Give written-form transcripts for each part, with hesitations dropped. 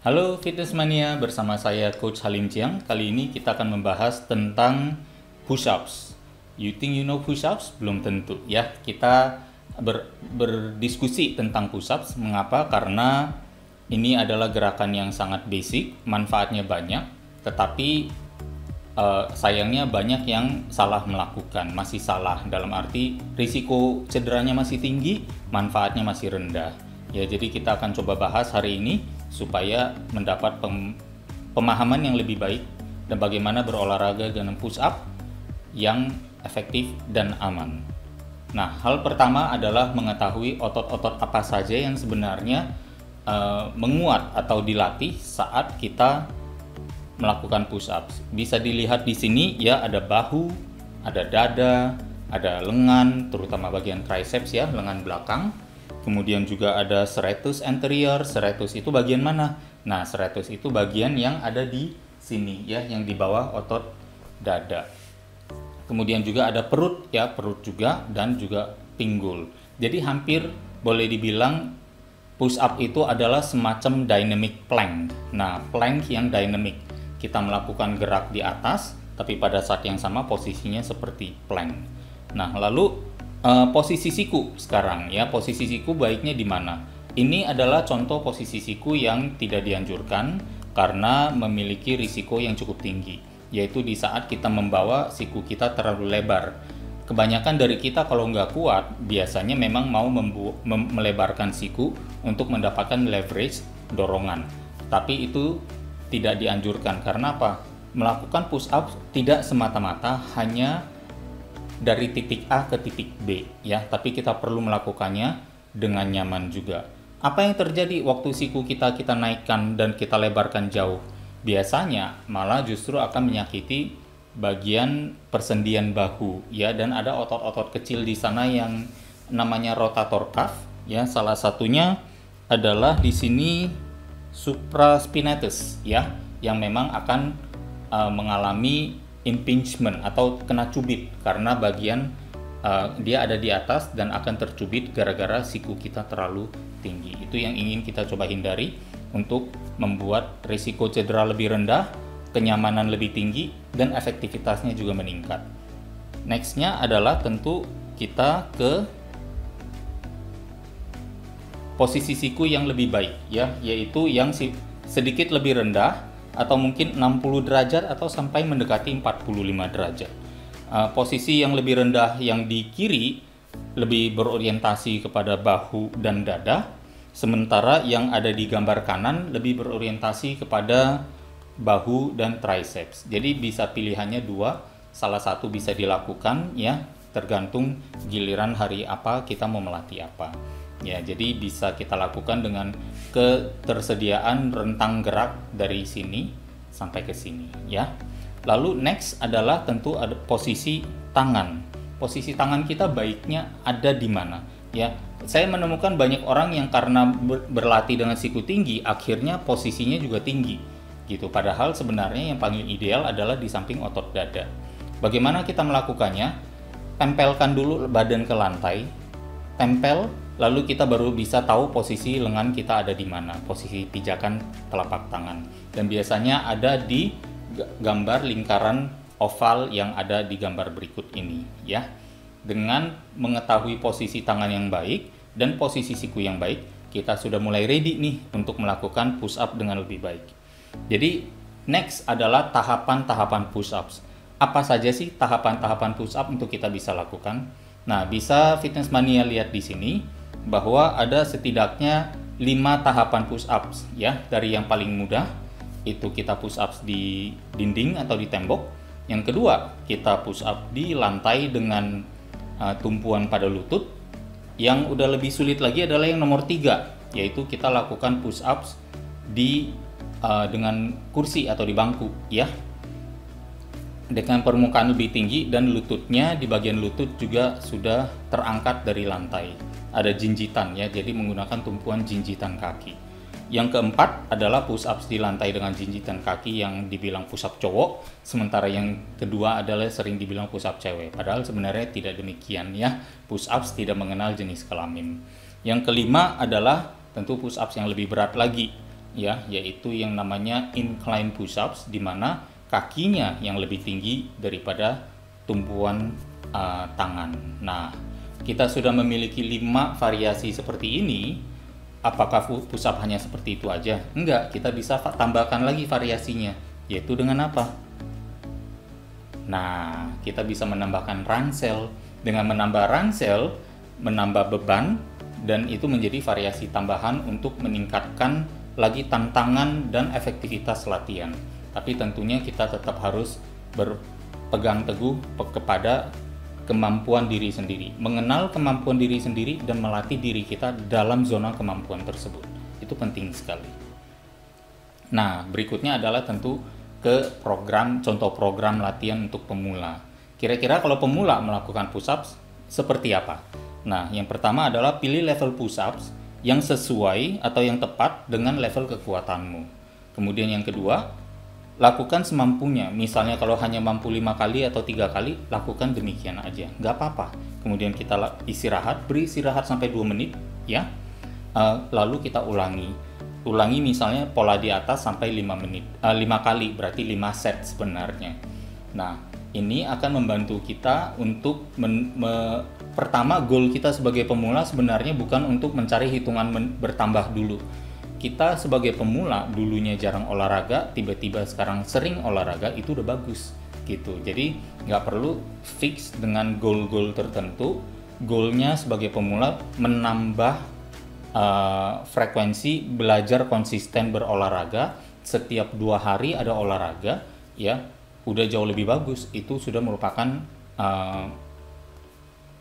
Halo Fitness Mania, bersama saya Coach Halim Jiang. Kali ini kita akan membahas tentang push-ups. You think you know push-ups? Belum tentu ya. Kita berdiskusi tentang push-ups. Mengapa? Karena ini adalah gerakan yang sangat basic, manfaatnya banyak, tetapi sayangnya banyak yang salah melakukan, masih salah dalam arti risiko cederanya masih tinggi, manfaatnya masih rendah. Ya, jadi kita akan coba bahas hari ini supaya mendapat pemahaman yang lebih baik dan bagaimana berolahraga dengan push up yang efektif dan aman. Nah, hal pertama adalah mengetahui otot-otot apa saja yang sebenarnya menguat atau dilatih saat kita melakukan push ups. Bisa dilihat di sini ya, ada bahu, ada dada, ada lengan, terutama bagian triceps ya, lengan belakang. Kemudian juga ada serratus anterior. Serratus itu bagian mana? Nah, serratus itu bagian yang ada di sini ya, yang di bawah otot dada. Kemudian juga ada perut ya, perut juga, dan juga pinggul. Jadi hampir boleh dibilang push up itu adalah semacam dynamic plank. Nah, plank yang dynamic. Kita melakukan gerak di atas, tapi pada saat yang sama posisinya seperti plank. Nah, lalu posisi siku sekarang ya, posisi siku baiknya di mana? Ini adalah contoh posisi siku yang tidak dianjurkan karena memiliki risiko yang cukup tinggi, yaitu di saat kita membawa siku kita terlalu lebar. Kebanyakan dari kita kalau nggak kuat, biasanya memang mau melebarkan siku untuk mendapatkan leverage dorongan. Tapi itu tidak dianjurkan. Karena apa? Melakukan push up tidak semata-mata hanya dari titik A ke titik B ya, tapi kita perlu melakukannya dengan nyaman juga. Apa yang terjadi waktu siku kita naikkan dan kita lebarkan jauh? Biasanya malah justru akan menyakiti bagian persendian bahu ya, dan ada otot-otot kecil di sana yang namanya rotator cuff ya. Salah satunya adalah di sini supraspinatus ya, yang memang akan mengalami impingement atau kena cubit karena bagian dia ada di atas dan akan tercubit gara-gara siku kita terlalu tinggi. Itu yang ingin kita coba hindari untuk membuat risiko cedera lebih rendah, kenyamanan lebih tinggi, dan efektivitasnya juga meningkat. Nextnya adalah tentu kita ke posisi siku yang lebih baik ya, yaitu yang sedikit lebih rendah atau mungkin 60 derajat atau sampai mendekati 45 derajat. Posisi yang lebih rendah yang di kiri lebih berorientasi kepada bahu dan dada, sementara yang ada di gambar kanan lebih berorientasi kepada bahu dan triceps. Jadi bisa pilihannya dua, salah satu bisa dilakukan ya, tergantung giliran hari apa kita mau melatih apa. Ya, jadi bisa kita lakukan dengan ketersediaan rentang gerak dari sini sampai ke sini ya. Lalu next adalah tentu ada posisi tangan. Posisi tangan kita baiknya ada di mana ya? Saya menemukan banyak orang yang karena berlatih dengan siku tinggi akhirnya posisinya juga tinggi gitu. Padahal sebenarnya yang paling ideal adalah di samping otot dada. Bagaimana kita melakukannya? Tempelkan dulu badan ke lantai. Tempel, lalu kita baru bisa tahu posisi lengan kita ada di mana, posisi pijakan telapak tangan. Dan biasanya ada di gambar lingkaran oval yang ada di gambar berikut ini ya. Dengan mengetahui posisi tangan yang baik dan posisi siku yang baik, kita sudah mulai ready nih untuk melakukan push up dengan lebih baik. Jadi next adalah tahapan-tahapan push ups. Apa saja sih tahapan-tahapan push up untuk kita bisa lakukan? Nah, bisa Fitness Mania lihat di sini bahwa ada setidaknya 5 tahapan push ups ya. Dari yang paling mudah itu kita push ups di dinding atau di tembok. Yang kedua, kita push up di lantai dengan tumpuan pada lutut. Yang udah lebih sulit lagi adalah yang nomor 3, yaitu kita lakukan push ups di dengan kursi atau di bangku ya, dengan permukaan lebih tinggi dan lututnya di bagian lutut juga sudah terangkat dari lantai. Ada jinjitan ya, jadi menggunakan tumpuan jinjitan kaki. Yang keempat adalah push ups di lantai dengan jinjitan kaki yang dibilang push up cowok, sementara yang kedua adalah sering dibilang push up cewek. Padahal sebenarnya tidak demikian ya, push ups tidak mengenal jenis kelamin. Yang kelima adalah tentu push ups yang lebih berat lagi, ya, yaitu yang namanya incline push-ups, di mana kakinya yang lebih tinggi daripada tumpuan tangan. Nah, kita sudah memiliki 5 variasi seperti ini. Apakah push up hanya seperti itu aja? Enggak, kita bisa tambahkan lagi variasinya, yaitu dengan apa? Nah, kita bisa menambahkan ransel. Dengan menambah ransel, menambah beban, dan itu menjadi variasi tambahan untuk meningkatkan lagi tantangan dan efektivitas latihan. Tapi tentunya kita tetap harus berpegang teguh kepada kemampuan diri sendiri, mengenal kemampuan diri sendiri dan melatih diri kita dalam zona kemampuan tersebut. Itu penting sekali. Nah, berikutnya adalah tentu ke contoh program latihan untuk pemula. Kira-kira kalau pemula melakukan push-ups seperti apa? Nah, yang pertama adalah pilih level push-ups yang sesuai atau yang tepat dengan level kekuatanmu. Kemudian yang kedua, lakukan semampunya. Misalnya kalau hanya mampu 5 kali atau 3 kali, lakukan demikian aja, nggak apa-apa. Kemudian kita istirahat, beri istirahat sampai 2 menit ya. Lalu kita ulangi misalnya pola di atas sampai 5 menit, 5 kali, berarti 5 set sebenarnya. Nah, ini akan membantu kita untuk pertama, goal kita sebagai pemula sebenarnya bukan untuk mencari hitungan bertambah dulu. Kita sebagai pemula dulunya jarang olahraga, tiba-tiba sekarang sering olahraga, itu udah bagus gitu. Jadi nggak perlu fix dengan goal-goal tertentu. Goalnya sebagai pemula menambah frekuensi belajar konsisten berolahraga. Setiap 2 hari ada olahraga, ya udah jauh lebih bagus. Itu sudah merupakan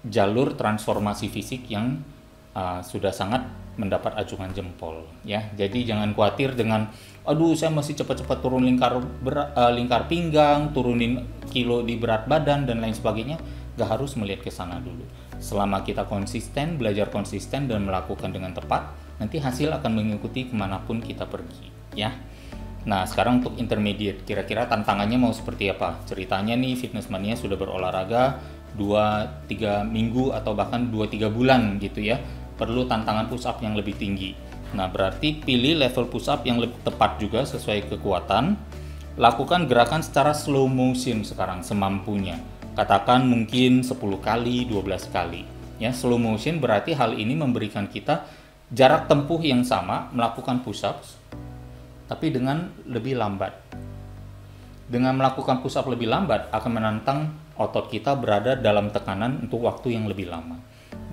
jalur transformasi fisik yang sudah sangat mendapat acungan jempol ya. Jadi jangan khawatir dengan aduh saya masih cepat-cepat turun lingkar pinggang, turunin kilo di berat badan dan lain sebagainya. Gak harus melihat ke sana dulu. Selama kita konsisten, belajar konsisten dan melakukan dengan tepat, nanti hasil akan mengikuti kemanapun kita pergi ya. Nah, sekarang untuk intermediate, kira-kira tantangannya mau seperti apa? Ceritanya nih, Fitness Mania sudah berolahraga 2-3 minggu atau bahkan 2-3 bulan gitu ya. Perlu tantangan push up yang lebih tinggi. Nah, berarti pilih level push up yang lebih tepat juga sesuai kekuatan. Lakukan gerakan secara slow motion sekarang semampunya. Katakan mungkin 10 kali, 12 kali. Ya, slow motion berarti hal ini memberikan kita jarak tempuh yang sama melakukan push ups tapi dengan lebih lambat. Dengan melakukan push up lebih lambat akan menantang otot kita berada dalam tekanan untuk waktu yang lebih lama.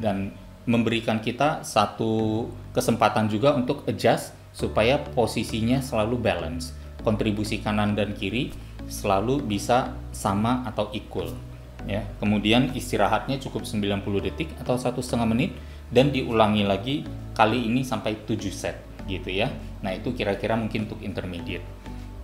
Dan memberikan kita satu kesempatan juga untuk adjust supaya posisinya selalu balance. Kontribusi kanan dan kiri selalu bisa sama atau equal. Ya. Kemudian istirahatnya cukup 90 detik atau 1,5 menit dan diulangi lagi kali ini sampai 7 set gitu ya. Nah, itu kira-kira mungkin untuk intermediate.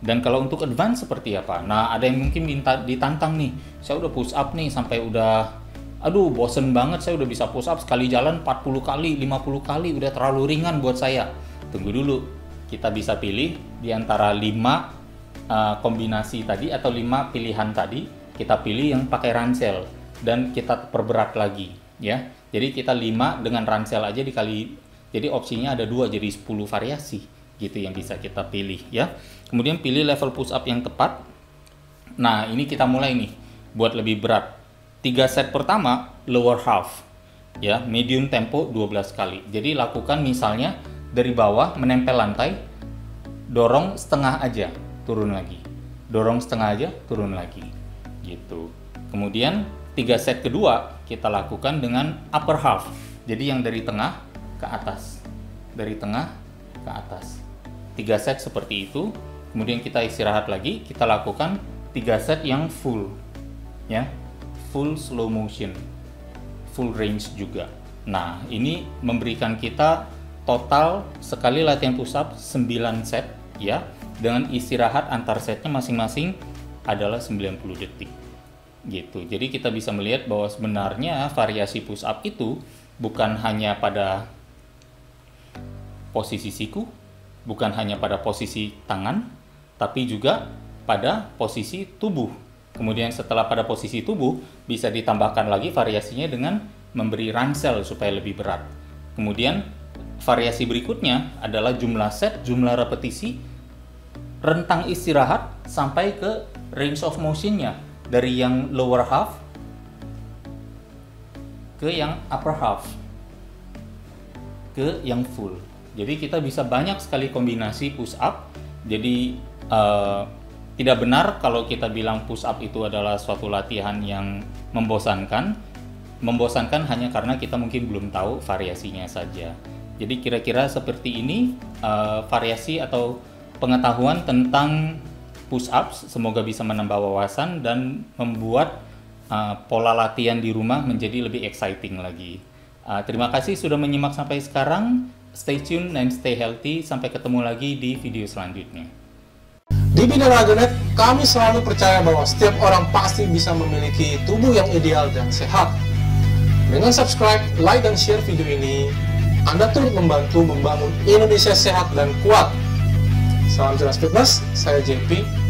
Dan kalau untuk advance seperti apa? Nah, ada yang mungkin ditantang nih. Saya udah push up nih sampai udah aduh bosen banget, saya udah bisa push up sekali jalan 40 kali, 50 kali, udah terlalu ringan buat saya. Tunggu dulu, kita bisa pilih di antara 5 kombinasi tadi atau 5 pilihan tadi, kita pilih yang pakai ransel dan kita perberat lagi ya. Jadi kita 5 dengan ransel aja dikali, jadi opsinya ada 2, jadi 10 variasi gitu yang bisa kita pilih ya. Kemudian pilih level push up yang tepat. Nah, ini kita mulai nih buat lebih berat. 3 set pertama lower half ya, medium tempo 12 kali. Jadi lakukan misalnya dari bawah menempel lantai, dorong setengah aja, turun lagi. Dorong setengah aja, turun lagi. Gitu. Kemudian 3 set kedua kita lakukan dengan upper half. Jadi yang dari tengah ke atas. Dari tengah ke atas. 3 set seperti itu. Kemudian kita istirahat lagi, kita lakukan 3 set yang full. Ya. Full slow motion, full range juga. Nah, ini memberikan kita total sekali latihan push up 9 set ya, dengan istirahat antar setnya masing-masing adalah 90 detik. Gitu. Jadi kita bisa melihat bahwa sebenarnya variasi push up itu bukan hanya pada posisi siku, bukan hanya pada posisi tangan, tapi juga pada posisi tubuh. Kemudian setelah pada posisi tubuh, bisa ditambahkan lagi variasinya dengan memberi ransel supaya lebih berat. Kemudian variasi berikutnya adalah jumlah set, jumlah repetisi, rentang istirahat, sampai ke range of motion-nya. Dari yang lower half ke yang upper half, ke yang full. Jadi kita bisa banyak sekali kombinasi push up. Jadi tidak benar kalau kita bilang push up itu adalah suatu latihan yang membosankan. Membosankan hanya karena kita mungkin belum tahu variasinya saja. Jadi kira-kira seperti ini variasi atau pengetahuan tentang push ups. Semoga bisa menambah wawasan dan membuat pola latihan di rumah menjadi lebih exciting lagi. Terima kasih sudah menyimak sampai sekarang. Stay tune and stay healthy. Sampai ketemu lagi di video selanjutnya. Di Binaraganet, kami selalu percaya bahwa setiap orang pasti bisa memiliki tubuh yang ideal dan sehat. Dengan subscribe, like, dan share video ini, Anda turut membantu membangun Indonesia sehat dan kuat. Salam jelas fitness, saya JP.